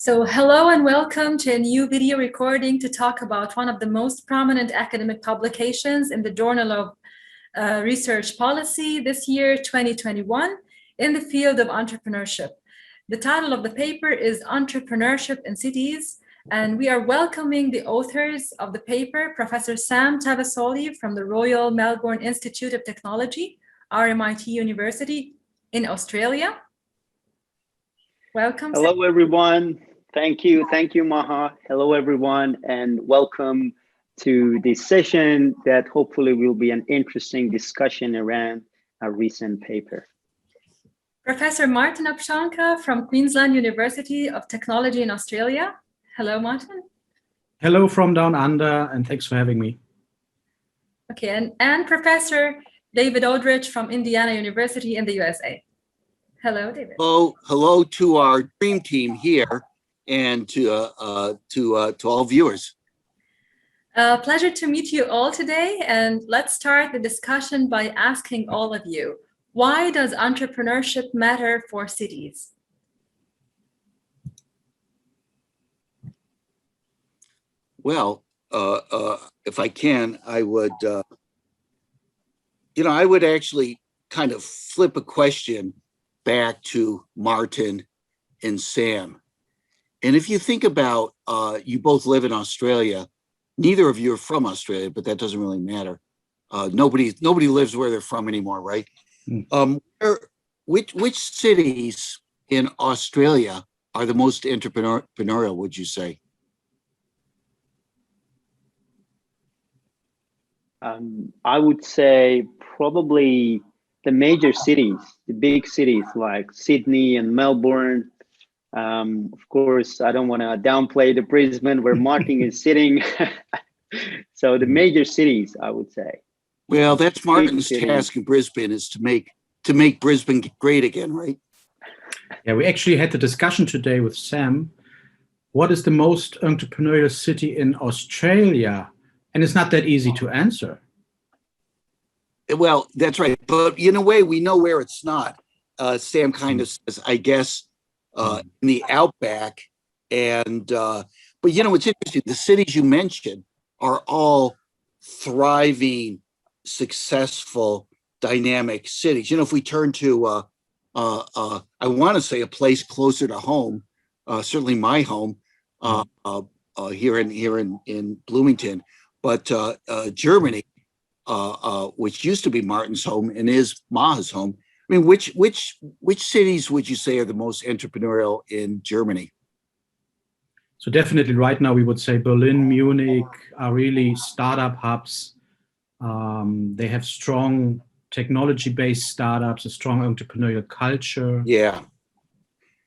So hello and welcome to a new video recording to talk about one of the most prominent academic publications in the Journal of Research Policy this year, 2021, in the field of entrepreneurship. The title of the paper is Entrepreneurship in Cities, and we are welcoming the authors of the paper, Professor Sam Tavassoli from the Royal Melbourne Institute of Technology, RMIT University in Australia. Welcome. Hello, everyone. Thank you, Maha. Hello, everyone, and welcome to this session that hopefully will be an interesting discussion around a recent paper. Professor Martin Obschonka from Queensland University of Technology in Australia. Hello, Martin. Hello from down under, and thanks for having me. Okay, and Professor David Audretsch from Indiana University in the USA. Hello, David. Hello to our dream team here, and to all viewers. Pleasure to meet you all today, and let's start the discussion by asking all of you, why does entrepreneurship matter for cities? Well, if I can, I would, I would actually kind of flip a question back to Martin and Sam. And if you think about, you both live in Australia, neither of you are from Australia, but that doesn't really matter. Nobody lives where they're from anymore, right? Which cities in Australia are the most entrepreneurial, would you say? I would say probably the major cities, the big cities like Sydney and Melbourne. Of course, I don't want to downplay the Brisbane where Martin is sitting. So the major cities, I would say. Well, that's Martin's task in Brisbane, is to make Brisbane great again, right? Yeah, we actually had the discussion today with Sam. What is the most entrepreneurial city in Australia? And it's not that easy to answer. Well, that's right. But in a way, we know where it's not. Sam kind of says, I guess, in the outback. And but it's interesting, the cities you mentioned are all thriving, successful, dynamic cities. If we turn to I want to say a place closer to home, certainly my home, here in Bloomington, but Germany, which used to be Martin's home and is Maha's home. I mean, which cities would you say are the most entrepreneurial in Germany? So definitely right now we would say Berlin, Munich are really startup hubs. They have strong technology-based startups, a strong entrepreneurial culture. Yeah.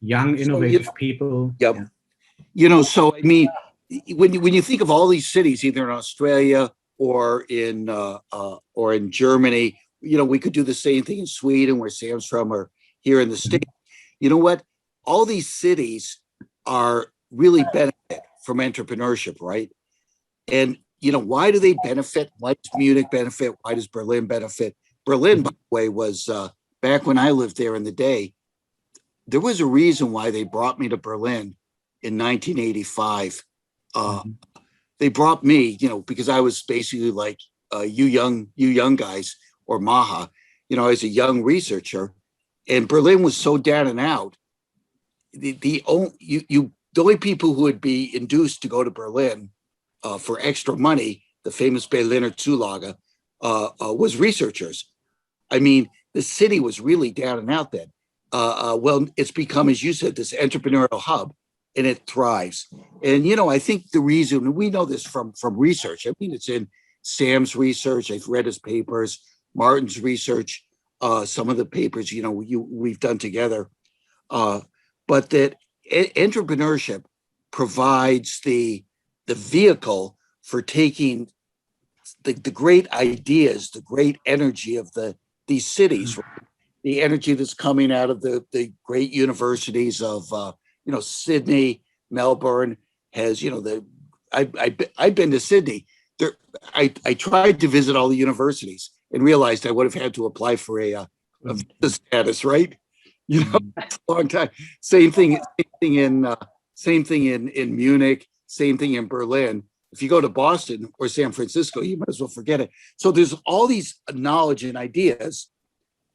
Young, innovative people. Yep. Yeah. So I mean, when you think of all these cities, either in Australia or in Germany, we could do the same thing in Sweden, where Sam's from, or here in the States. You know what? All these cities are really benefit from entrepreneurship, right? And, why do they benefit? Why does Munich benefit? Why does Berlin benefit? Berlin, by the way, was back when I lived there in the day, there was a reason why they brought me to Berlin in 1985. They brought me, because I was basically like you young guys, or Maha, as a young researcher, and Berlin was so down and out. The only people who would be induced to go to Berlin for extra money, the famous Berliner Zulage, was researchers. I mean, the city was really down and out then. Well, it's become, as you said, this entrepreneurial hub, and it thrives. And, I think the reason, we know this from research, I mean, it's in Sam's research, I've read his papers, Martin's research, some of the papers, we've done together, but that entrepreneurship provides the vehicle for taking the great ideas, the great energy of these cities, the energy that's coming out of the great universities of, Sydney, Melbourne has, I've been to Sydney. I tried to visit all the universities and realized I would have had to apply for a visa status, right? A long time. Same thing in Same thing in Munich, same thing in Berlin. If you go to Boston or San Francisco, you might as well forget it. So there's all these knowledge and ideas,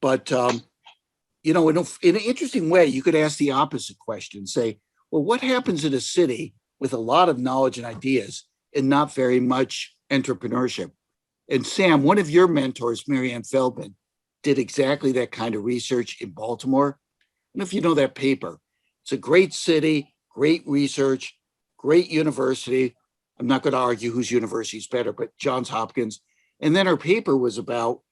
but in an interesting way, you could ask the opposite question, say, well, what happens in a city with a lot of knowledge and ideas and not very much entrepreneurship? And Sam, one of your mentors, Marianne Feldman, did exactly that kind of research in Baltimore. I don't know if you know that paper. It's a great city, great research, great university. I'm not going to argue whose university is better, but Johns Hopkins. And then her paper was about,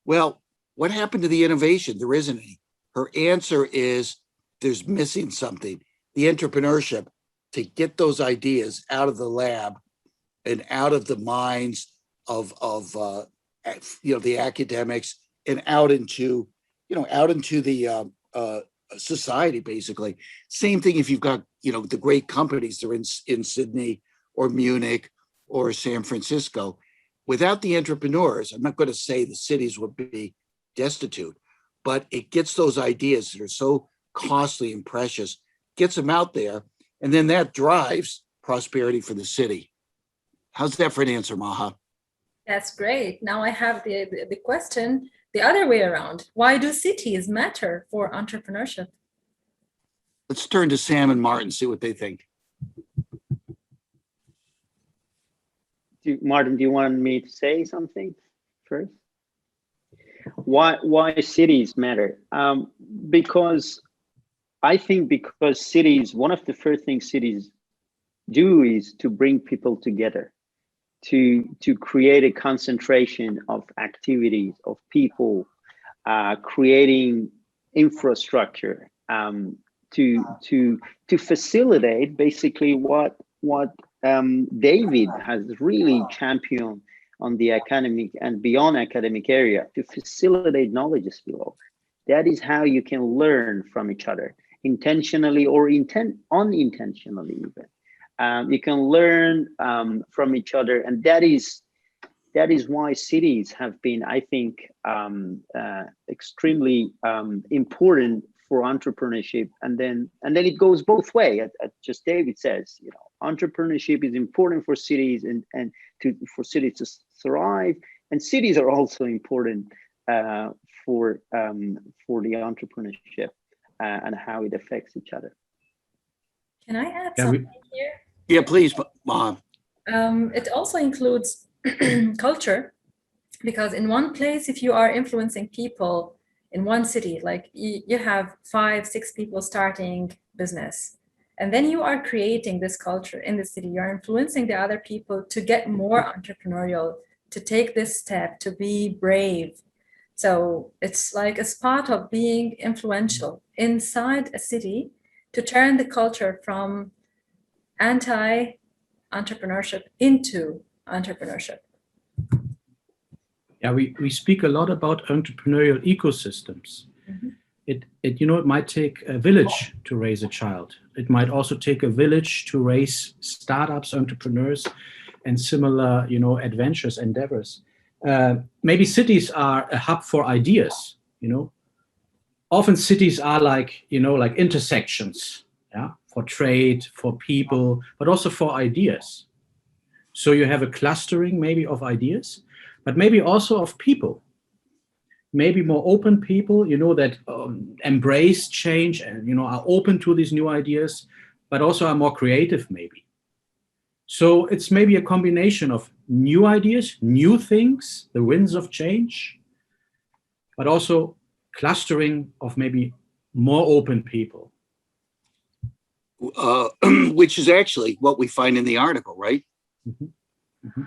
well, what happened to the innovation? There isn't any. Her answer is there's missing something, the entrepreneurship, to get those ideas out of the lab and out of the minds of the academics and out into the society, basically. Same thing if you've got, the great companies that are in Sydney or Munich or San Francisco. Without the entrepreneurs, I'm not going to say the cities would be destitute, but it gets those ideas that are so costly and precious, gets them out there, and then that drives prosperity for the city. How's that for an answer, Maha? That's great. Now I have the question the other way around. Why do cities matter for entrepreneurship? Let's turn to Sam and Martin, see what they think. Martin, do you want me to say something first? Why cities matter? Because cities, one of the first things cities do is to bring people together, to create a concentration of activities, of people, creating infrastructure, to facilitate basically what David has really championed on the academic and beyond academic area, to facilitate knowledge flow. That is how you can learn from each other, intentionally or unintentionally even. You can learn from each other, and that is why cities have been, I think, extremely important for entrepreneurship. And then it goes both ways. Just David says, entrepreneurship is important for cities and for cities to thrive, and cities are also important for the entrepreneurship and how it affects each other. Can I add something here? Yeah, please, Mom. It also includes culture, because in one place, if you are influencing people in one city, like you have 5-6 people starting business, and then you are creating this culture in the city, you're influencing the other people to get more entrepreneurial, to take this step, to be brave. So it's like a spot of being influential inside a city to turn the culture from anti-entrepreneurship into entrepreneurship. Yeah, we speak a lot about entrepreneurial ecosystems. Mm-hmm. It might take a village to raise a child. It might also take a village to raise startups, entrepreneurs, and similar, adventures, endeavors. Maybe cities are a hub for ideas. Often cities are like intersections, for trade, for people, but also for ideas. So you have a clustering maybe of ideas, but maybe also of people. Maybe more open people, that embrace change and, are open to these new ideas, but also are more creative maybe. So it's maybe a combination of new ideas, new things, the winds of change, but also clustering of maybe more open people. Which is actually what we find in the article, right? Mm-hmm. Mm-hmm.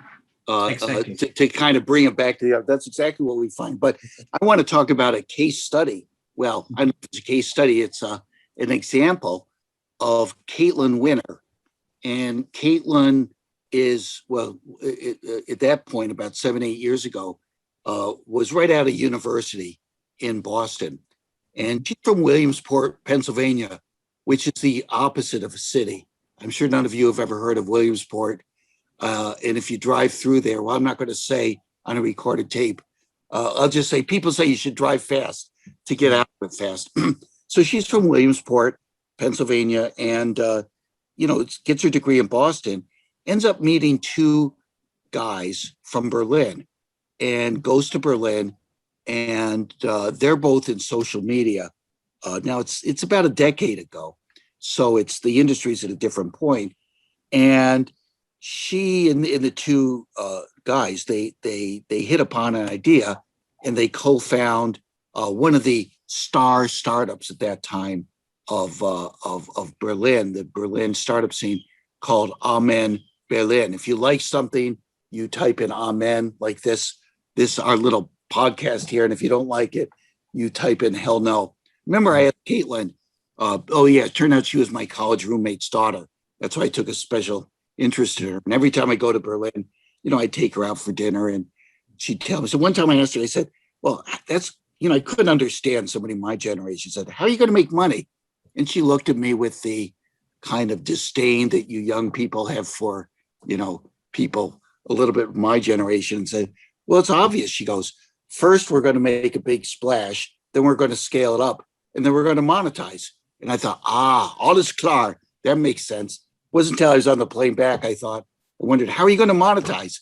Exactly. To kind of bring it back to the other, that's exactly what we find. But I want to talk about a case study. Well, I don't know if it's a case study. It's an example of Caitlin Winner. And Caitlin is, at that point, about 7-8 years ago, was right out of university in Boston. And she's from Williamsport, Pennsylvania, which is the opposite of a city. I'm sure none of you have ever heard of Williamsport. And if you drive through there, well, I'm not going to say on a recorded tape. I'll just say people say you should drive fast to get out of it fast. So she's from Williamsport, Pennsylvania, and gets her degree in Boston, ends up meeting two guys from Berlin and goes to Berlin, and they're both in social media. Now it's about a decade ago, so it's the industry's at a different point. And she and the two guys, they hit upon an idea, and they co-found one of the star startups at that time of Berlin, the Berlin startup scene, called Amen Berlin. If you like something, you type in Amen, like this our little podcast here, and if you don't like it, you type in hell no. Remember, I asked Caitlin. It turned out she was my college roommate's daughter. That's why I took a special interest in her. And every time I go to Berlin, I take her out for dinner, and she'd tell me. So one time I asked her, I said, well, that's, I couldn't understand somebody my generation. Said, how are you going to make money? And she looked at me with the kind of disdain that you young people have for, people a little bit of my generation, and said, well, it's obvious. She goes, first, we're going to make a big splash. Then we're going to scale it up. And then we're going to monetize. And I thought, all is klar. That makes sense. It wasn't until I was on the plane back, I wondered, how are you going to monetize?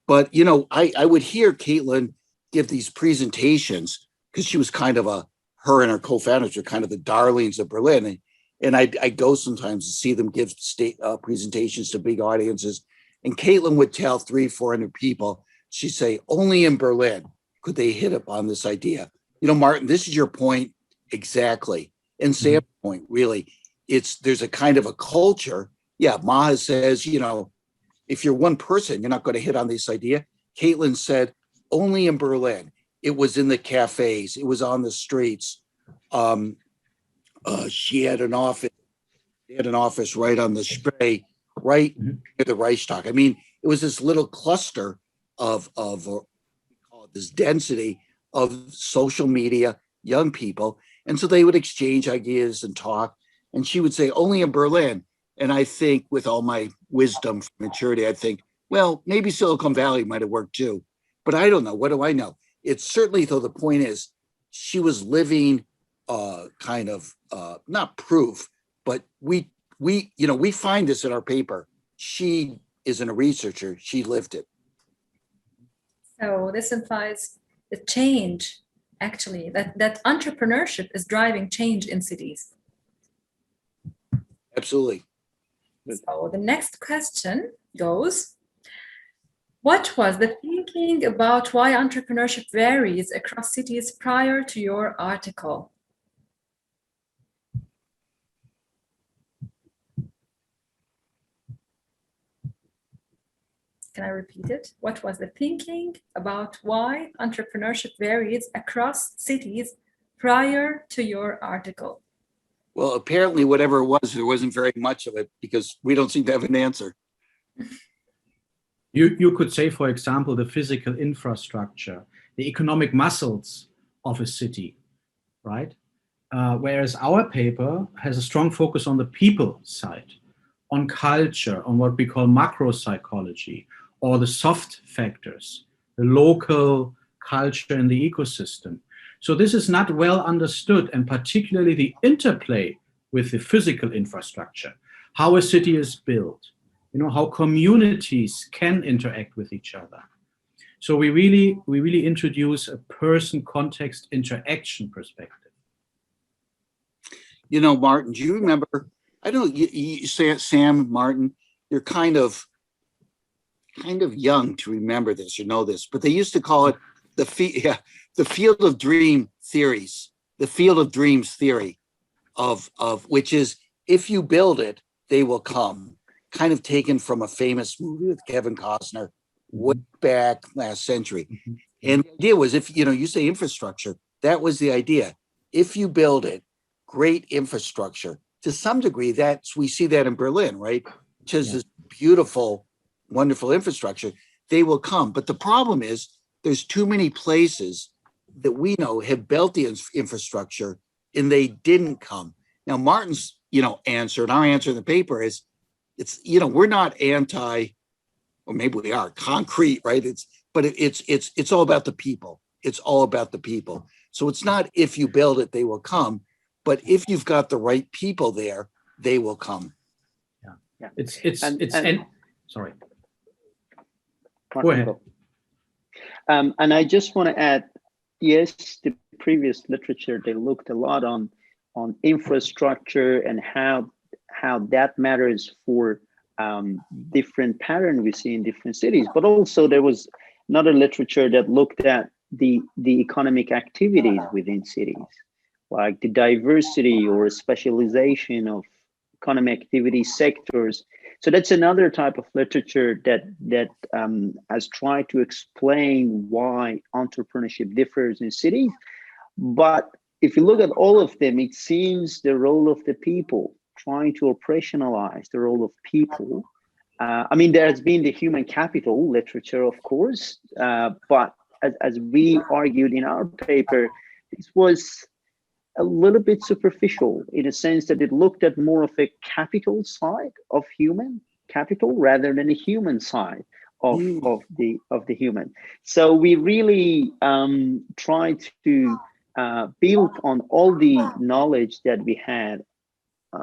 But, I would hear Caitlin give these presentations, because she was kind of her and her co-founders are kind of the darlings of Berlin. And I go sometimes to see them give state presentations to big audiences. And Caitlin would tell 300-400 people, she'd say, only in Berlin could they hit upon this idea. Martin, this is your point exactly. And Sam's point, really, there's a kind of a culture. Yeah, Maha says, if you're one person, you're not going to hit on this idea. Caitlin said, only in Berlin. It was in the cafes. It was on the streets. She had an office. They had an office right on the Spree, right near the Reichstag. I mean, it was this little cluster of this density of social media, young people. And so they would exchange ideas and talk. And she would say, only in Berlin. And I think, with all my wisdom, maturity, I think, well, maybe Silicon Valley might have worked too. But I don't know. What do I know? It's certainly, though, the point is, she was living not proof, but we find this in our paper. She isn't a researcher. She lived it. So this implies the change, actually, that entrepreneurship is driving change in cities. Absolutely. So the next question goes, what was the thinking about why entrepreneurship varies across cities prior to your article? Can I repeat it? What was the thinking about why entrepreneurship varies across cities prior to your article? Well, apparently, whatever it was, there wasn't very much of it, because we don't seem to have an answer. You could say, for example, the physical infrastructure, the economic muscles of a city, right? Whereas our paper has a strong focus on the people side, on culture, on what we call macro psychology, or the soft factors, the local culture in the ecosystem. So this is not well understood, and particularly the interplay with the physical infrastructure, how a city is built, how communities can interact with each other. So we really introduce a person context interaction perspective. Martin, do you remember, I don't know, you say, Sam, Martin, you're kind of young to remember this or know this, but they used to call it the field of dream theories, the field of dreams theory of which is, if you build it, they will come, kind of taken from a famous movie with Kevin Costner way back last century. And the idea was, if you say infrastructure, that was the idea. If you build it, great infrastructure. To some degree, we see that in Berlin, right? Which is this beautiful, wonderful infrastructure. They will come. But the problem is, there's too many places that we know have built the infrastructure and they didn't come. Now, Martin's, answer, and our answer in the paper is, we're not anti, or maybe we are, concrete, right? It's all about the people. It's all about the people. So it's not, if you build it, they will come, but if you've got the right people there, they will come. Yeah. Sorry. Martin, Go ahead. And I just want to add, yes, the previous literature, they looked a lot on infrastructure and how that matters for different pattern we see in different cities. But also there was another literature that looked at the economic activities within cities, like the diversity or specialization of economic activity sectors. So that's another type of literature that has tried to explain why entrepreneurship differs in cities. But if you look at all of them, it seems the role of the people, trying to operationalize the role of people. I mean, there has been the human capital literature, of course, but as we argued in our paper, this was a little bit superficial in a sense that it looked at more of a capital side of human capital rather than a human side of the human. So we really tried to build on all the knowledge that we had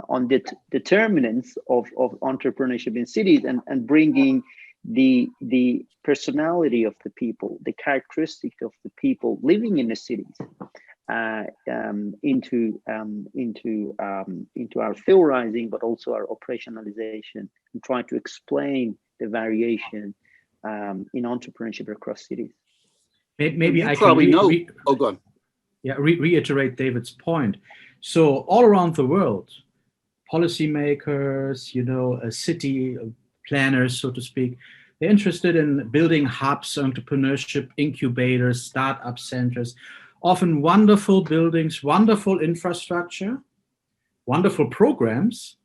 on the determinants of entrepreneurship in cities and bringing the personality of the people, the characteristic of the people living in the cities into our theorizing, but also our operationalization, and trying to explain the variation in entrepreneurship across cities. Maybe I probably can know. Oh, go on. Yeah, reiterate David's point. So all around the world, policymakers, city planners, so to speak, they're interested in building hubs, entrepreneurship incubators, startup centers, often wonderful buildings, wonderful infrastructure, wonderful programs.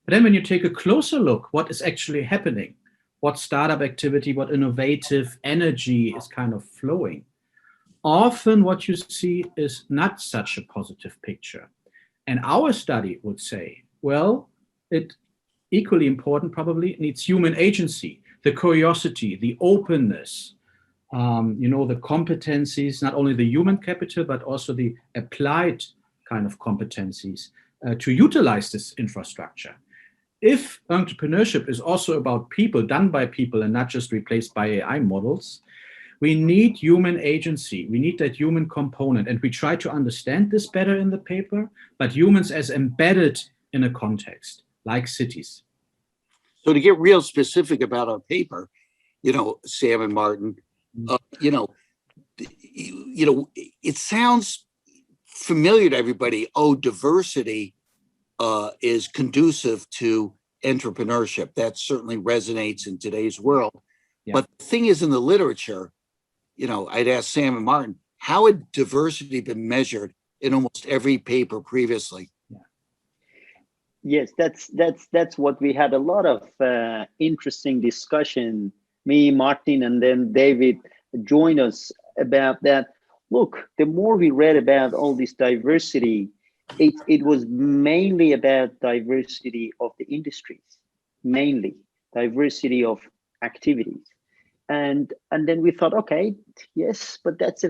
But then when you take a closer look, what is actually happening, what startup activity, what innovative energy is kind of flowing, often what you see is not such a positive picture. And our study would say, well, it equally important probably needs human agency, the curiosity, the openness, the competencies, not only the human capital, but also the applied kind of competencies to utilize this infrastructure. If entrepreneurship is also about people, done by people, and not just replaced by AI models, we need human agency. We need that human component. And we try to understand this better in the paper, but humans as embedded in a context, like cities. So to get real specific about our paper, Sam and Martin, it sounds familiar to everybody. Oh, diversity is conducive to entrepreneurship. That certainly resonates in today's world. Yeah. But the thing is, in the literature, I'd ask Sam and Martin, how had diversity been measured in almost every paper previously? Yes, that's what we had a lot of interesting discussion. Me, Martin, and then David joined us about that. Look, the more we read about all this diversity, it was mainly about diversity of the industries, mainly diversity of activities. And then we thought, okay, yes, but that's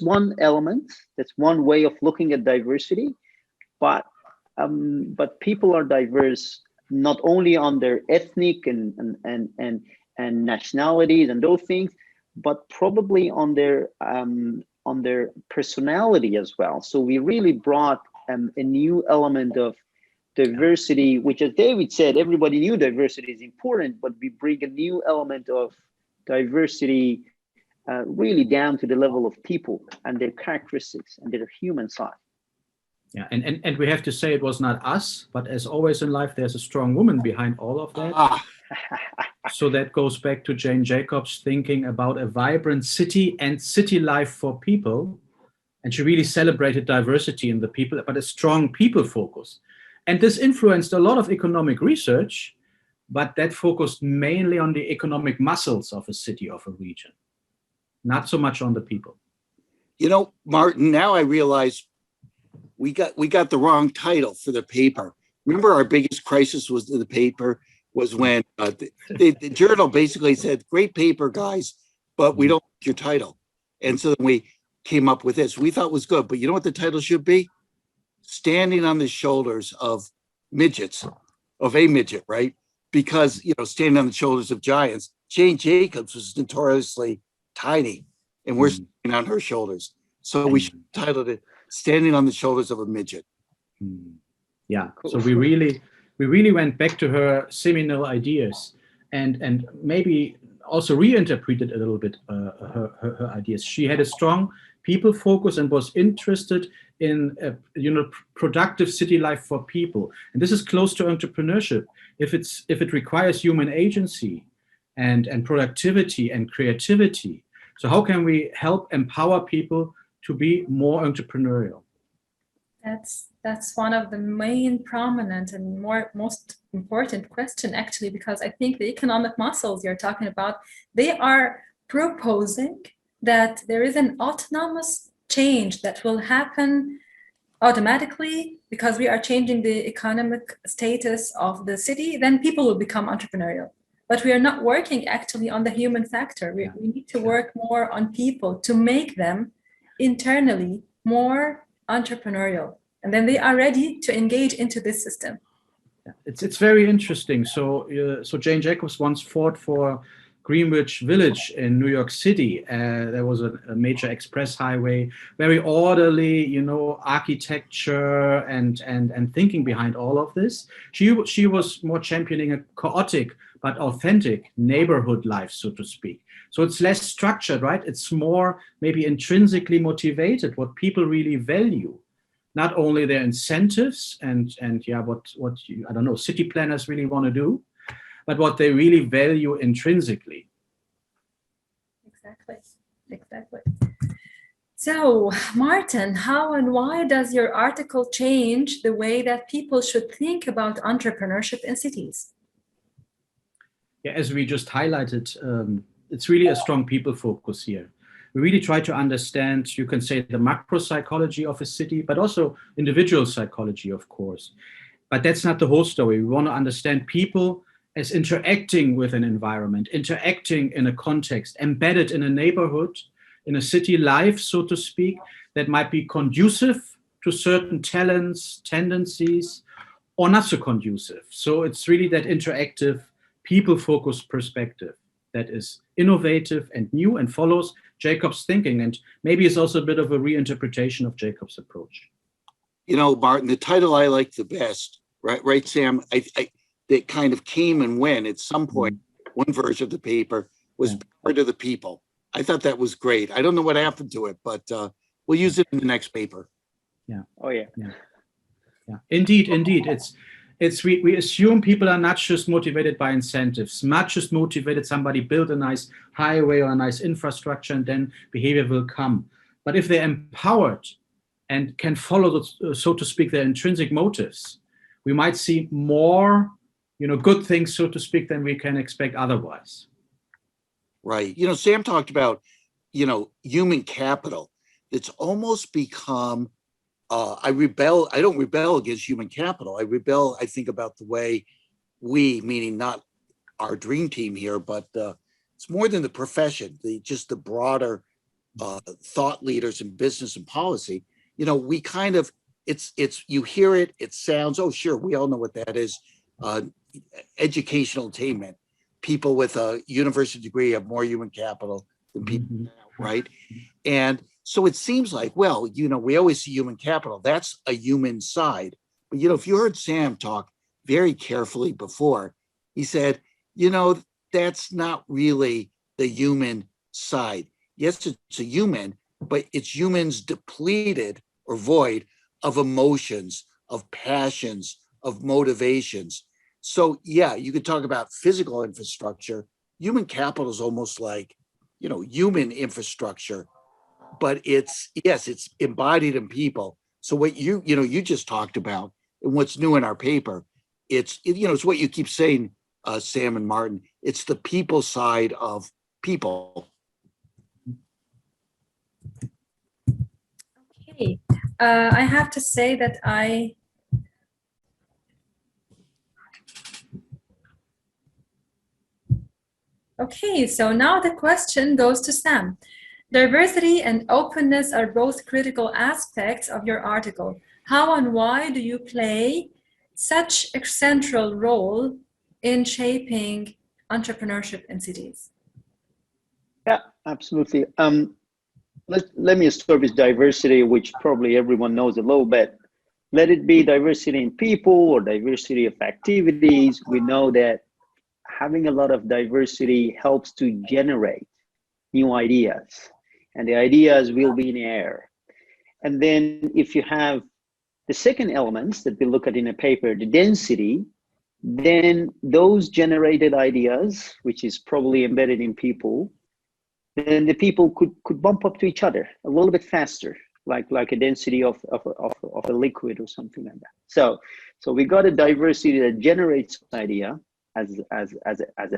one element, that's one way of looking at diversity, but people are diverse not only on their ethnic and nationalities and those things, but probably on their personality as well. So we really brought a new element of diversity, which, as David said, everybody knew diversity is important, but we bring a new element of diversity really down to the level of people and their characteristics and their human side. Yeah, and we have to say it was not us, but as always in life, there's a strong woman behind all of that. So that goes back to Jane Jacobs thinking about a vibrant city and city life for people. And she really celebrated diversity in the people, but a strong people focus. And this influenced a lot of economic research, but that focused mainly on the economic muscles of a city, of a region, not so much on the people. Martin, now I realize we got the wrong title for the paper. Remember, our biggest crisis was in the paper was when the journal basically said, "Great paper, guys, but we don't like your title." And so then we came up with this. We thought it was good, but you know what the title should be? Standing on the Shoulders of Midgets. of a midget, right? Because, standing on the shoulders of giants. Jane Jacobs was notoriously tiny, and we're standing on her shoulders. So we should title it "Standing on the Shoulders of a Midget." Yeah. Cool. So we really went back to her seminal ideas, and maybe also reinterpreted a little bit her ideas. She had a strong people focus and was interested in productive city life for people, and this is close to entrepreneurship. If it requires human agency and productivity and creativity, so how can we help empower people to be more entrepreneurial? That's one of the main prominent and most important question, actually, because I think the economic muscles you're talking about, they are proposing that there is an autonomous change that will happen automatically because we are changing the economic status of the city. Then people will become entrepreneurial. But we are not working actually on the human factor. We need to work more on people to make them internally more entrepreneurial, and then they are ready to engage into this system. It's very interesting. So Jane Jacobs once fought for Greenwich Village in New York City. There was a major express highway, very orderly, architecture and thinking behind all of this. She was more championing a chaotic but authentic neighborhood life, so to speak. So it's less structured, right? It's more maybe intrinsically motivated, what people really value. Not only their incentives and what I don't know, city planners really want to do, but what they really value intrinsically. Exactly. So, Martin, how and why does your article change the way that people should think about entrepreneurship in cities? Yeah, as we just highlighted, it's really a strong people focus here. We really try to understand, you can say, the macro psychology of a city, but also individual psychology, of course. But that's not the whole story. We want to understand people as interacting with an environment, interacting in a context, embedded in a neighborhood, in a city life, so to speak, that might be conducive to certain talents, tendencies, or not so conducive. So it's really that interactive, people-focused perspective that is innovative and new and follows Jacobs' thinking, and maybe it's also a bit of a reinterpretation of Jacobs' approach. Martin, the title I like the best, right, Sam? That kind of came and went at some point. One version of the paper was Power to the People. I thought that was great. I don't know what happened to it, but we'll use it in the next paper. Yeah. Oh yeah. Indeed. We assume people are not just motivated by incentives, not just motivated somebody build a nice highway or a nice infrastructure and then behavior will come. But if they're empowered and can follow, so to speak, their intrinsic motives, we might see more, good things, so to speak, than we can expect otherwise. Right. Sam talked about, human capital. It's almost become, I don't rebel against human capital. I think about the way we, meaning not our dream team here, but it's more than the profession, just the broader thought leaders in business and policy. We kind of, it's you hear it, it sounds, oh, sure, we all know what that is. Educational attainment. People with a university degree have more human capital than people now, right? And so it seems like, well, we always see human capital. That's a human side. But, if you heard Sam talk very carefully before, he said, that's not really the human side. Yes, it's a human, but it's humans depleted or void of emotions, of passions, of motivations. So, yeah, you could talk about physical infrastructure. Human capital is almost like, human infrastructure, but it's embodied in people. So what you just talked about and what's new in our paper, it's what you keep saying, Sam and Martin, it's the people side of people. Okay, I have to say that Okay, so now the question goes to Sam. Diversity and openness are both critical aspects of your article. How and why do you play such a central role in shaping entrepreneurship in cities? Yeah, absolutely. Let me start with diversity, which probably everyone knows a little bit. Let it be diversity in people or diversity of activities. We know that having a lot of diversity helps to generate new ideas, and the ideas will be in the air. And then if you have the second elements that we look at in a paper, the density, then those generated ideas, which is probably embedded in people, then the people could bump up to each other a little bit faster, like a density of a liquid or something like that. So we got a diversity that generates idea as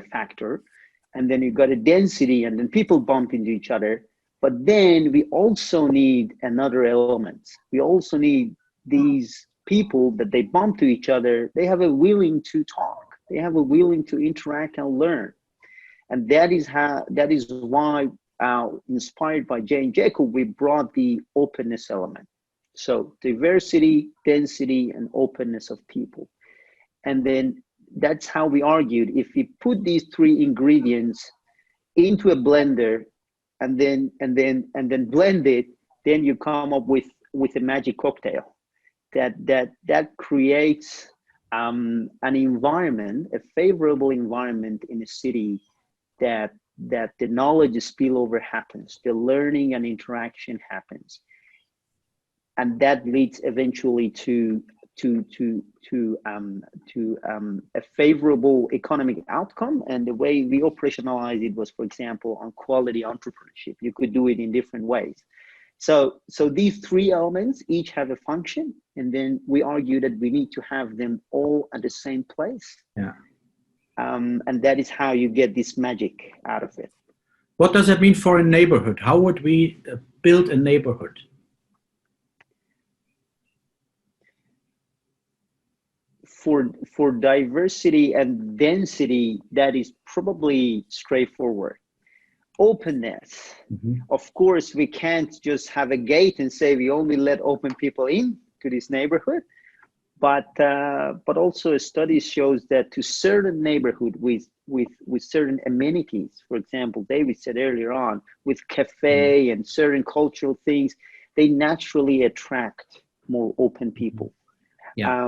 a factor, and then you got a density, and then people bump into each other. But then we also need another element. We also need these people that they bump to each other. They have a willing to talk. They have a willing to interact and learn. And that is why, inspired by Jane Jacob, we brought the openness element. So diversity, density, and openness of people. And then that's how we argued, if we put these three ingredients into a blender and then blend it, then you come up with a magic cocktail that creates an environment, a favorable environment in a city, that the knowledge spillover happens, the learning and interaction happens, and that leads eventually to a favorable economic outcome. And the way we operationalized it was, for example, on quality entrepreneurship. You could do it in different ways. So these three elements each have a function, and then we argue that we need to have them all at the same place. Yeah. And that is how you get this magic out of it. What does that mean for a neighborhood? How would we build a neighborhood? For diversity and density, that is probably straightforward. Openness. Mm-hmm. Of course, we can't just have a gate and say we only let open people in to this neighborhood. But also a study shows that to certain neighborhood with certain amenities, for example, David said earlier on, with cafe and certain cultural things, they naturally attract more open people. Yeah.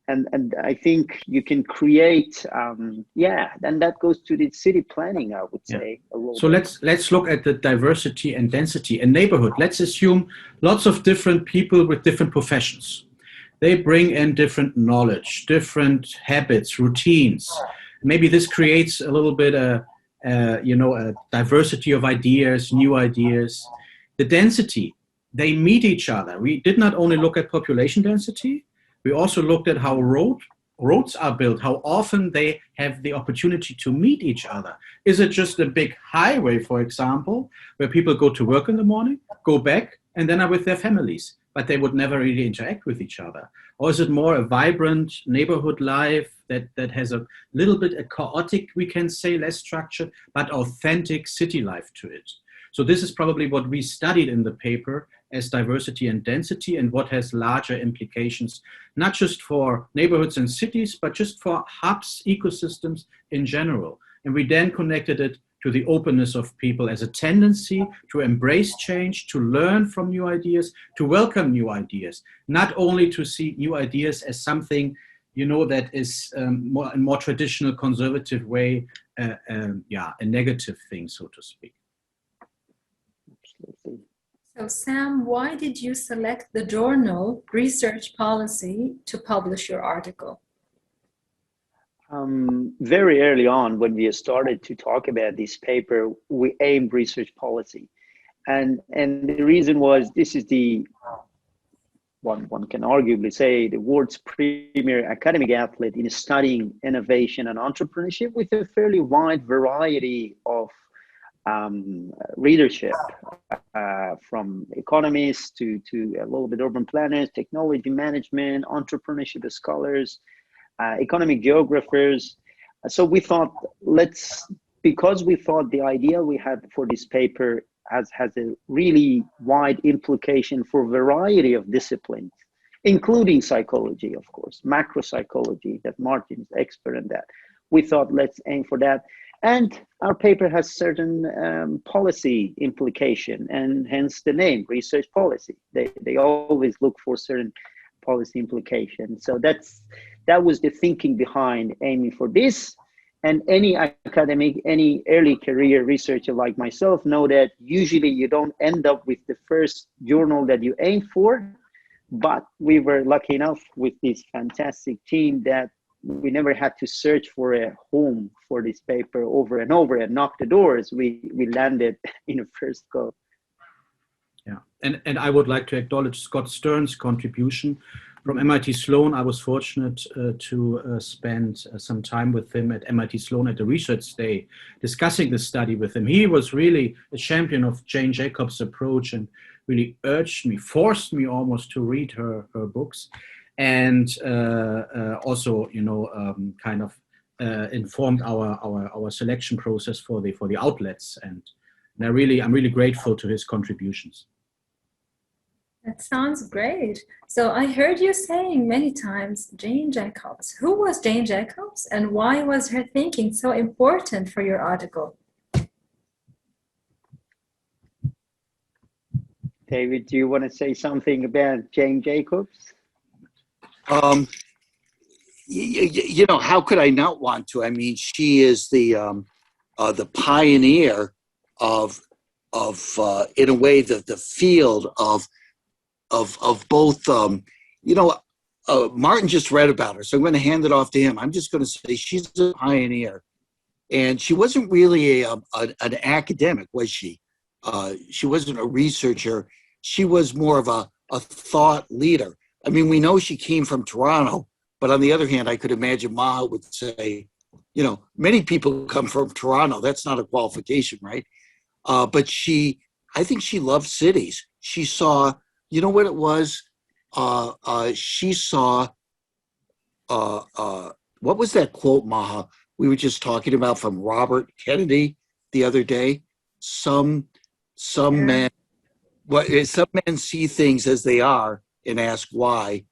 And I think you can create, and that goes to the city planning, I would say. So let's look at the diversity and density. A neighborhood, let's assume lots of different people with different professions. They bring in different knowledge, different habits, routines. Maybe this creates a little bit a diversity of ideas, new ideas. The density, they meet each other. We did not only look at population density, we also looked at how roads are built, how often they have the opportunity to meet each other. Is it just a big highway, for example, where people go to work in the morning, go back, and then are with their families, but they would never really interact with each other? Or is it more a vibrant neighborhood life that has a little bit a chaotic, we can say, less structured, but authentic city life to it? So this is probably what we studied in the paper as diversity and density, and what has larger implications, not just for neighborhoods and cities, but just for hubs, ecosystems in general. And we then connected it to the openness of people as a tendency to embrace change, to learn from new ideas, to welcome new ideas, not only to see new ideas as something, that is a more traditional conservative way, a negative thing, so to speak. Absolutely. So Sam, why did you select the journal Research Policy to publish your article? Very early on, when we started to talk about this paper, we aimed research policy. And the reason was, this is the, one can arguably say, the world's premier academic athlete in studying innovation and entrepreneurship, with a fairly wide variety of readership, from economists to a little bit urban planners, technology management, entrepreneurship scholars, economic geographers. So we thought, because we thought the idea we had for this paper has a really wide implication for a variety of disciplines, including psychology, of course, macro psychology, that Martin is expert in that. We thought, let's aim for that. And our paper has certain policy implication, and hence the name, research policy. They always look for certain policy implications. So that was the thinking behind aiming for this. And any academic, any early career researcher like myself know that usually you don't end up with the first journal that you aim for. But we were lucky enough with this fantastic team that we never had to search for a home for this paper over and over and knock the doors. We landed in a first go. Yeah, and I would like to acknowledge Scott Stern's contribution from MIT Sloan. I was fortunate to spend some time with him at MIT Sloan at the Research Day, discussing the study with him. He was really a champion of Jane Jacobs' approach and really urged me, forced me almost to read her books, and also, kind of informed our selection process for the outlets. And I'm really grateful to his contributions. That sounds great. So I heard you saying many times Jane Jacobs. Who was Jane Jacobs, and why was her thinking so important for your article? David, do you want to say something about Jane Jacobs? How could I not want to? I mean, she is the pioneer of in a way, the field of both. Martin just read about her, so I'm going to hand it off to him. I'm just going to say she's a pioneer, and she wasn't really an academic, was she? She wasn't a researcher. She was more of a thought leader. I mean, we know she came from Toronto, but on the other hand, I could imagine Maha would say, many people come from Toronto. That's not a qualification, right? But I think she loved cities. She saw, you know what it was? She saw, what was that quote, Maha, we were just talking about from Robert Kennedy the other day? Some men see things as they are and ask why.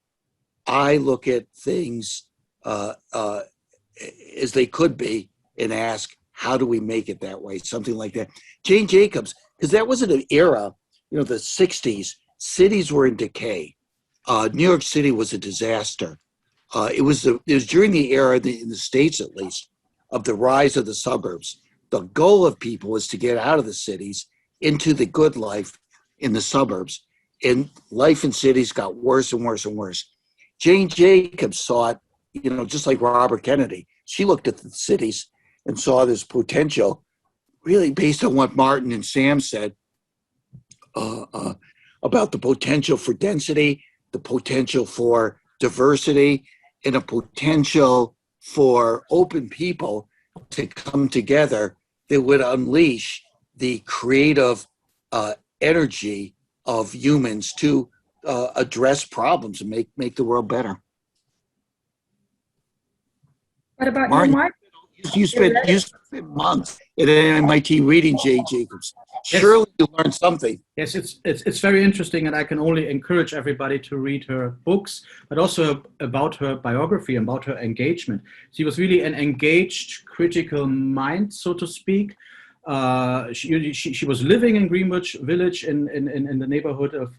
I look at things as they could be and ask, how do we make it that way? Something like that. Jane Jacobs, because that wasn't an era, the 60s, cities were in decay. New York City was a disaster. It was during the era, in the States at least, of the rise of the suburbs. The goal of people was to get out of the cities into the good life in the suburbs. And life in cities got worse and worse and worse. Jane Jacobs saw it, just like Robert Kennedy. She looked at the cities and saw this potential, really based on what Martin and Sam said about the potential for density, the potential for diversity, and a potential for open people to come together that would unleash the creative energy of humans to address problems and make the world better. What about Martin, you, Mark? You spent months at MIT reading Jane Jacobs. Surely you learned something. Yes, it's very interesting, and I can only encourage everybody to read her books, but also about her biography, about her engagement. She was really an engaged, critical mind, so to speak. She was living in Greenwich Village in the neighborhood of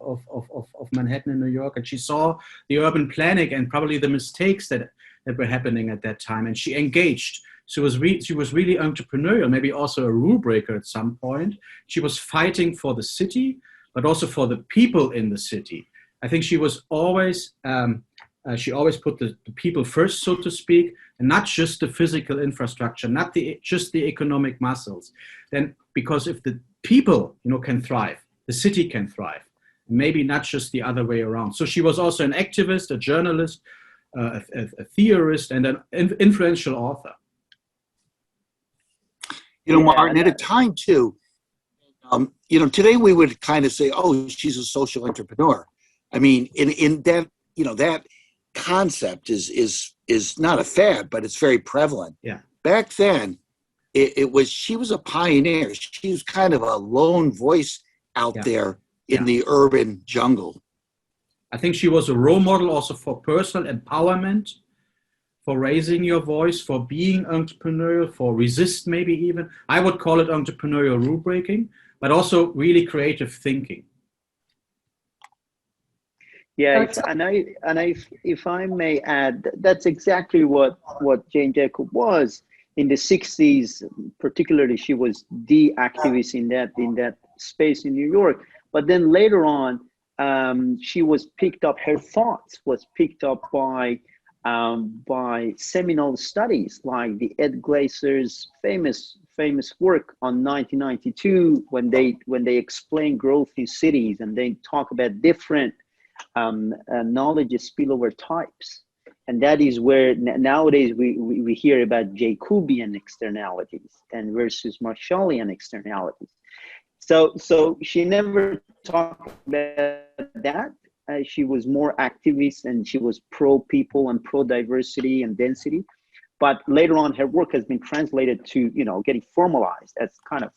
Manhattan in New York, and she saw the urban planning and probably the mistakes that were happening at that time, and she engaged. She was really entrepreneurial, maybe also a rule breaker at some point. She was fighting for the city, but also for the people in the city. I think she was always she always put the people first, so to speak, and not just the physical infrastructure, not just the economic muscles. Then, because if the people, can thrive, the city can thrive. Maybe not just the other way around. So she was also an activist, a journalist, a theorist, and an influential author. Martin, at a time too, today we would kind of say, oh, she's a social entrepreneur. I mean, in that, that concept is not a fad, but it's very prevalent. Yeah. Back then, she was a pioneer. She was kind of a lone voice out there in the urban jungle. I think she was a role model also for personal empowerment, for raising your voice, for being entrepreneurial, for resist maybe even. I would call it entrepreneurial rule breaking, but also really creative thinking. Yeah, if I may add, that's exactly what Jane Jacobs was in the 60s. Particularly, she was the activist in that space in New York. But then later on, she was picked up. Her thoughts was picked up by seminal studies like the Ed Glaser's famous work on 1992 when they explain growth in cities and they talk about different knowledge spillover types, and that is where nowadays we hear about Jacobian externalities and versus Marshallian externalities. So she never talked about that. She was more activist and she was pro people and pro diversity and density. But later on, her work has been translated to getting formalized as kind of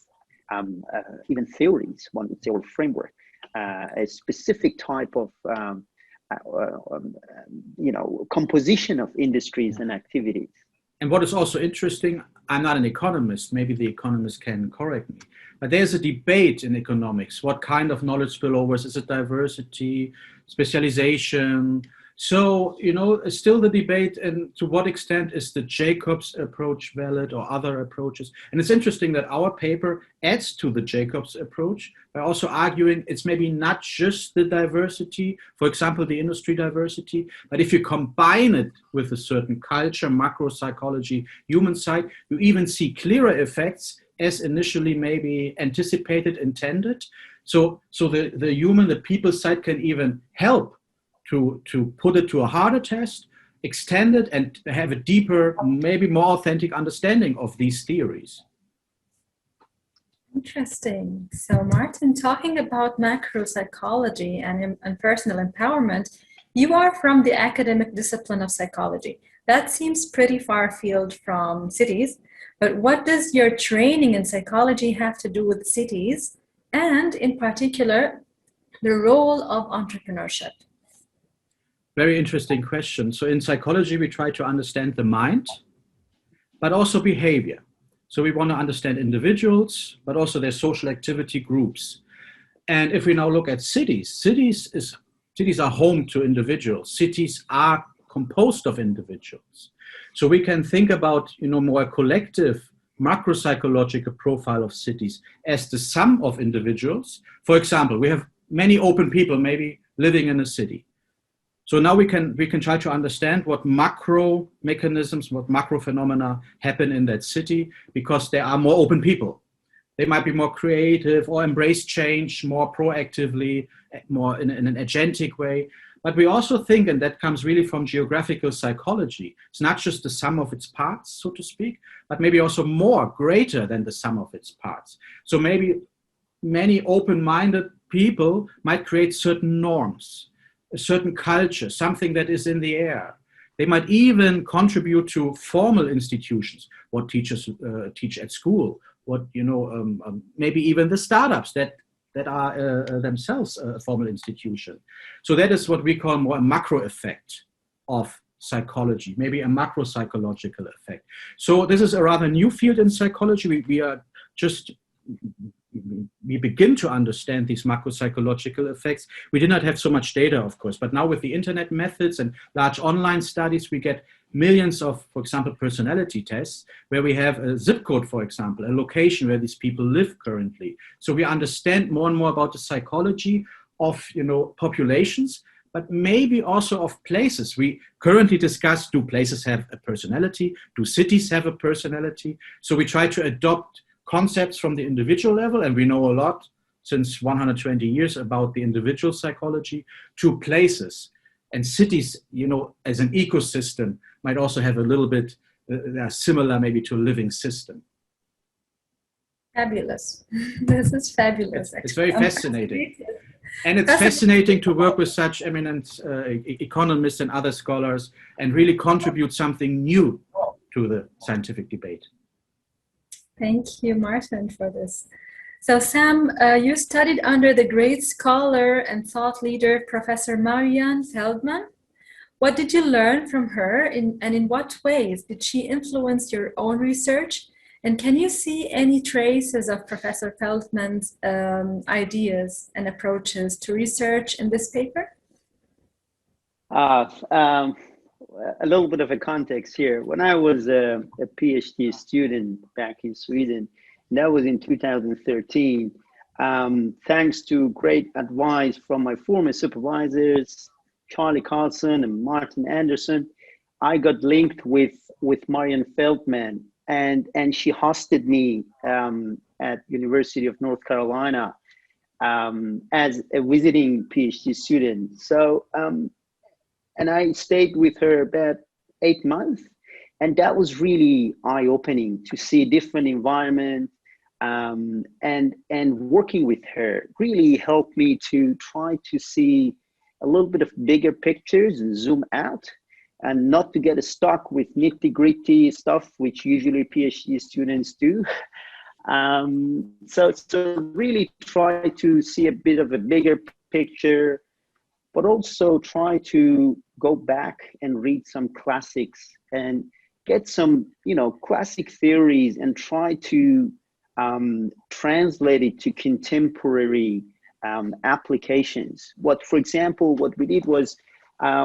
even theories, one would say, or framework. A specific type of composition of industries and activities. And what is also interesting, I'm not an economist, maybe the economist can correct me, but there's a debate in economics. What kind of knowledge spillovers? Is it diversity, specialization? So, still the debate, and to what extent is the Jacobs approach valid or other approaches? And it's interesting that our paper adds to the Jacobs approach by also arguing it's maybe not just the diversity, for example, the industry diversity, but if you combine it with a certain culture, macro psychology, human side, you even see clearer effects as initially maybe anticipated, intended. So the human, the people side can even help to put it to a harder test, extend it, and have a deeper, maybe more authentic understanding of these theories. Interesting. So Martin, talking about macro psychology and personal empowerment, you are from the academic discipline of psychology. That seems pretty far afield from cities, but what does your training in psychology have to do with cities, and in particular, the role of entrepreneurship? Very interesting question. So in psychology, we try to understand the mind, but also behavior. So we want to understand individuals, but also their social activity groups. And if we now look at cities, cities are home to individuals. Cities are composed of individuals. So we can think about, more collective macro-psychological profile of cities as the sum of individuals. For example, we have many open people maybe living in a city. So now we can try to understand what macro mechanisms, what macro phenomena happen in that city because there are more open people. They might be more creative or embrace change more proactively, more in an agentic way. But we also think, and that comes really from geographical psychology, it's not just the sum of its parts, so to speak, but maybe also more, greater than the sum of its parts. So maybe many open-minded people might create certain norms, a certain culture, something that is in the air. They might even contribute to formal institutions, what teachers teach at school, what, maybe even the startups that are themselves a formal institution. So that is what we call more a macro effect of psychology, maybe a macro psychological effect. So this is a rather new field in psychology. We begin to understand these macro psychological effects. We did not have so much data, of course, but now with the internet methods and large online studies, we get millions of, for example, personality tests where we have a zip code, for example, a location where these people live currently. So we understand more and more about the psychology of, populations, but maybe also of places. We currently discuss, do places have a personality? Do cities have a personality? So we try to adopt concepts from the individual level, and we know a lot since 120 years about the individual psychology, to places. And cities, as an ecosystem, might also have a little bit similar maybe to a living system. Fabulous. This is fabulous. It's very fascinating. And it's fascinating to work with such eminent economists and other scholars and really contribute something new to the scientific debate. Thank you, Martin, for this. So Sam, you studied under the great scholar and thought leader, Professor Marianne Feldman. What did you learn from her, and in what ways did she influence your own research? And can you see any traces of Professor Feldman's ideas and approaches to research in this paper? A little bit of a context here. When I was a PhD student back in Sweden, and that was in 2013, thanks to great advice from my former supervisors, Charlie Carlson and Martin Anderson, I got linked with Marianne Feldman, and she hosted me at University of North Carolina as a visiting PhD student. So, and I stayed with her about 8 months, and that was really eye-opening to see a different environment, and working with her really helped me to try to see a little bit of bigger pictures and zoom out, and not to get stuck with nitty-gritty stuff, which usually PhD students do. So really try to see a bit of a bigger picture, but also try to go back and read some classics and get some, classic theories, and try to translate it to contemporary applications. For example, what we did was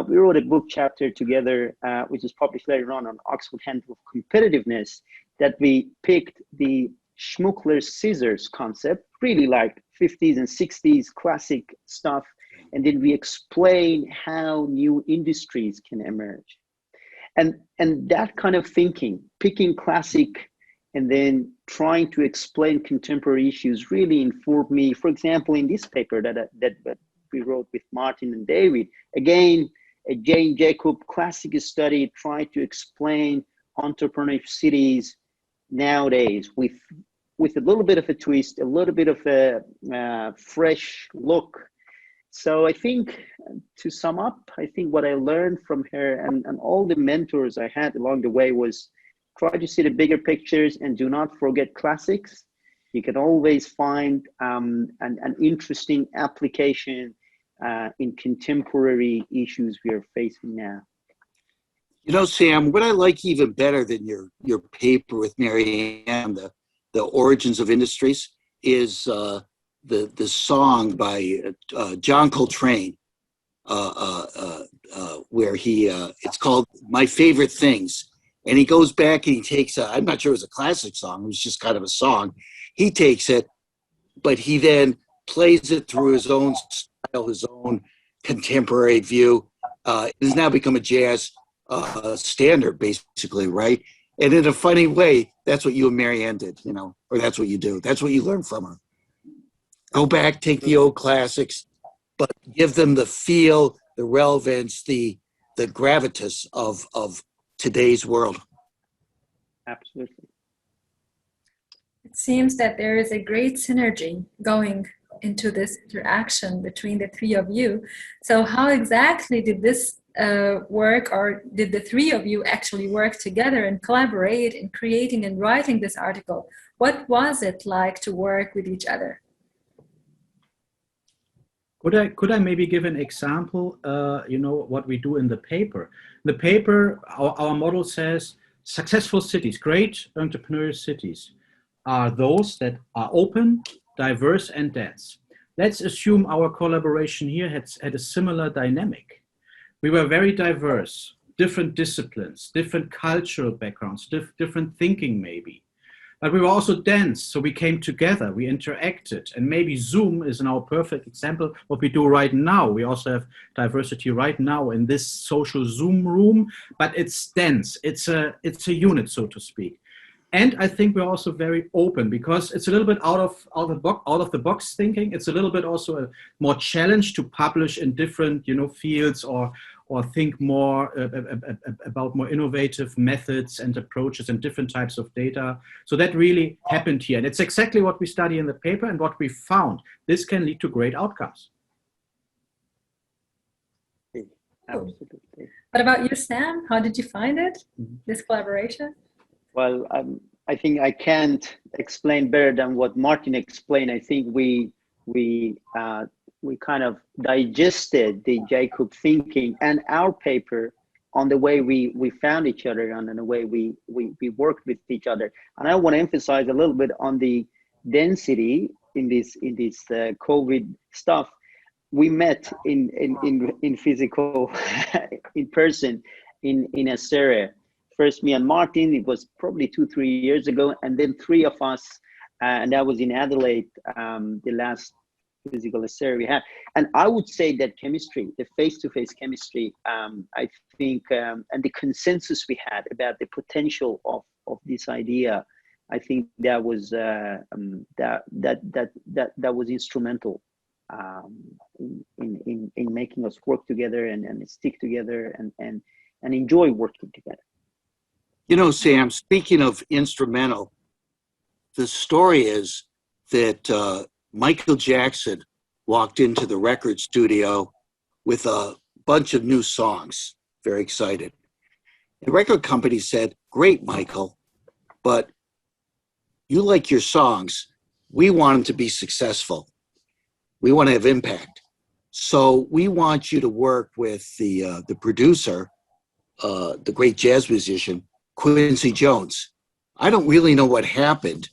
we wrote a book chapter together, which is published later on Oxford Handbook of Competitiveness, that we picked the Schmuckler's scissors concept, really like 50s and 60s classic stuff. And then we explain how new industries can emerge. And that kind of thinking, picking classic and then trying to explain contemporary issues, really informed me. For example, in this paper that we wrote with Martin and David, again, a Jane Jacob classic study, trying to explain entrepreneurship cities nowadays with a little bit of a twist, a little bit of a fresh look. So I think, to sum up, I think what I learned from her and all the mentors I had along the way was try to see the bigger pictures and do not forget classics. You can always find an interesting application in contemporary issues we are facing now. Sam, what I like even better than your paper with Marianne, the origins of industries, is the song by John Coltrane, where it's called "My Favorite Things," and he goes back and he takes I'm not sure it was a classic song; it was just kind of a song. He takes it, but he then plays it through his own style, his own contemporary view. It has now become a jazz standard, basically, right? And in a funny way, that's what you and Marianne did, or that's what you do. That's what you learn from her. Go back, take the old classics, but give them the feel, the relevance, the gravitas of today's world. Absolutely. It seems that there is a great synergy going into this interaction between the three of you. So how exactly did this work, or did the three of you actually work together and collaborate in creating and writing this article? What was it like to work with each other? Could I maybe give an example, what we do in the paper? The paper, our model says, successful cities, great entrepreneurial cities, are those that are open, diverse, and dense. Let's assume our collaboration here had a similar dynamic. We were very diverse, different disciplines, different cultural backgrounds, different thinking maybe. But we were also dense, so we came together, we interacted, and maybe Zoom is now a perfect example what we do right now. We also have diversity right now in this social Zoom room, but it's dense, it's a unit, so to speak. And I think we're also very open, because it's a little bit out of the box thinking. It's a little bit also a more challenge to publish in different fields, or think more about more innovative methods and approaches and different types of data. So that really happened here. And it's exactly what we study in the paper and what we found. This can lead to great outcomes. Absolutely. What about you, Sam? How did you find it, this collaboration? Well, I think I can't explain better than what Martin explained. I think we kind of digested the Jacob thinking and our paper on the way we found each other and the way we worked with each other. And I want to emphasize a little bit on the density in this COVID stuff. We met in physical, in person, in Assyria. First, me and Martin. It was probably 2-3 years ago, and then 3 of us, and that was in Adelaide. The last physical Assyria we had, and I would say that chemistry, the face-to-face chemistry, I think, and the consensus we had about the potential of this idea, I think that was that was instrumental. In making us work together and stick together and enjoy working together. You know, Sam, speaking of instrumental, the story is that Michael Jackson walked into the record studio with a bunch of new songs, very excited. The record company said, "Great, Michael, but you like your songs. We want them to be successful. We want to have impact. So we want you to work with the producer, the great jazz musician, Quincy Jones." I don't really know what happened,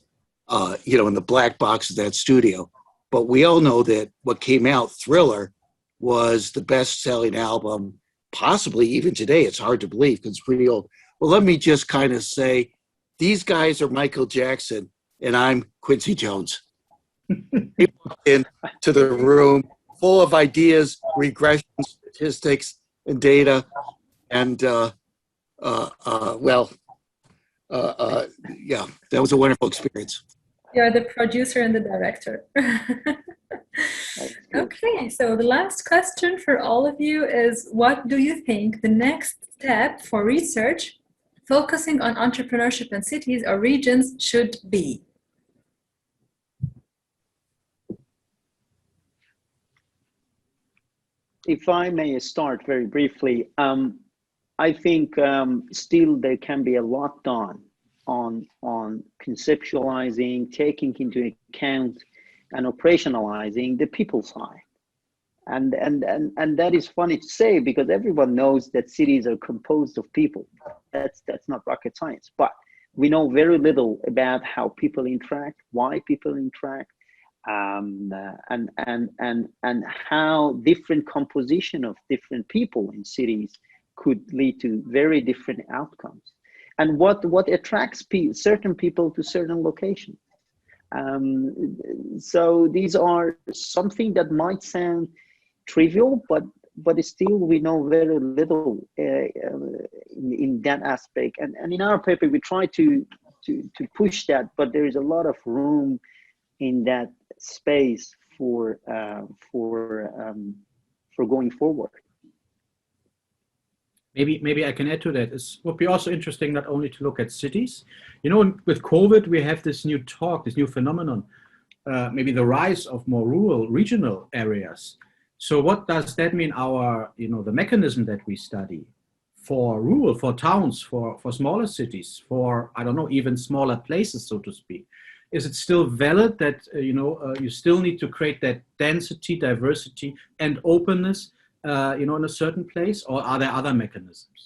in the black box of that studio, but we all know that what came out, Thriller, was the best-selling album, possibly even today. It's hard to believe because it's pretty old. Well, let me just kind of say, these guys are Michael Jackson, and I'm Quincy Jones. He walked into the room full of ideas, regressions, statistics, and data. And, yeah, that was a wonderful experience. You're the producer and the director. Okay, so the last question for all of you is, what do you think the next step for research focusing on entrepreneurship in cities or regions should be? If I may start very briefly, I think still there can be a lot done on conceptualizing, taking into account, and operationalizing the people side. And that is funny to say because everyone knows that cities are composed of people. That's not rocket science, but we know very little about how people interact, why people interact, and how different composition of different people in cities could lead to very different outcomes, and what attracts certain people to certain locations. So these are something that might sound trivial, but still we know very little in that aspect. And in our paper we try to push that, but there is a lot of room in that space for going forward. Maybe I can add to that. It would be also interesting not only to look at cities. With COVID, we have this new talk, this new phenomenon, maybe the rise of more rural, regional areas. So what does that mean? The mechanism that we study for rural, for towns, for smaller cities, for, I don't know, even smaller places, so to speak. Is it still valid that, you still need to create that density, diversity, and openness in a certain place, or are there other mechanisms?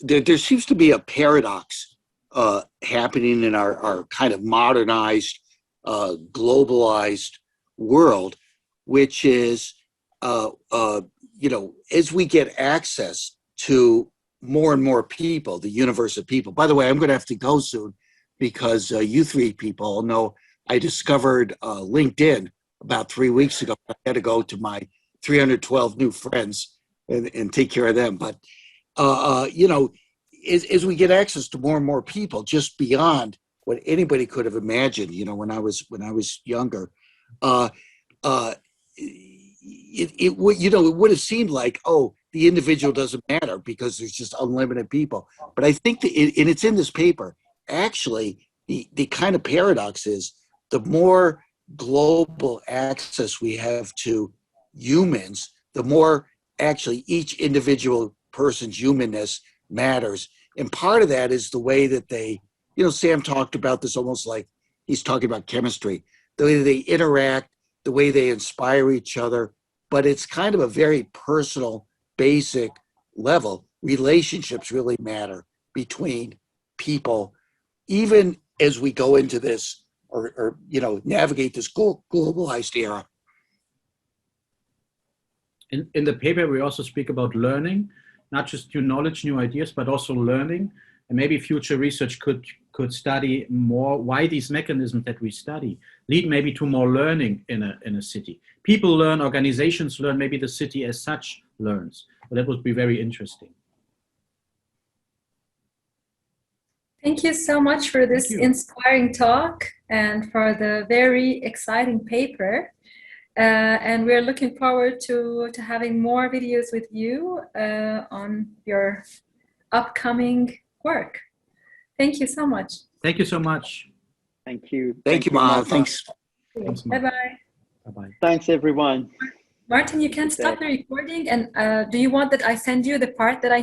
There seems to be a paradox happening in our kind of modernized, globalized world, which is, as we get access to more and more people, the universe of people. By the way, I'm going to have to go soon because you three people know I discovered LinkedIn about 3 weeks ago. I had to go to my 312 new friends and take care of them. But, as we get access to more and more people, just beyond what anybody could have imagined, when I was younger, it would have seemed like, the individual doesn't matter because there's just unlimited people. But I think that, and it's in this paper, actually, the kind of paradox is the more global access we have to humans, the more actually each individual person's humanness matters. And part of that is the way that they, Sam talked about this almost like he's talking about chemistry, the way they interact, the way they inspire each other. But it's kind of a very personal, basic level. Relationships really matter between people, even as we go into this or navigate this globalized era. In the paper, we also speak about learning, not just new knowledge, new ideas, but also learning. And maybe future research could study more why these mechanisms that we study lead maybe to more learning in a city. People learn, organizations learn, maybe the city as such learns. So that would be very interesting. Thank you so much for this inspiring talk and for the very exciting paper. And we're looking forward to having more videos with you on your upcoming work. Thank you so much. Thank you so much. Thank you. Thank you, Maha. Thanks. Bye-bye. Bye-bye. Thanks, everyone. Martin, you can stop the recording. And do you want that I send you the part that I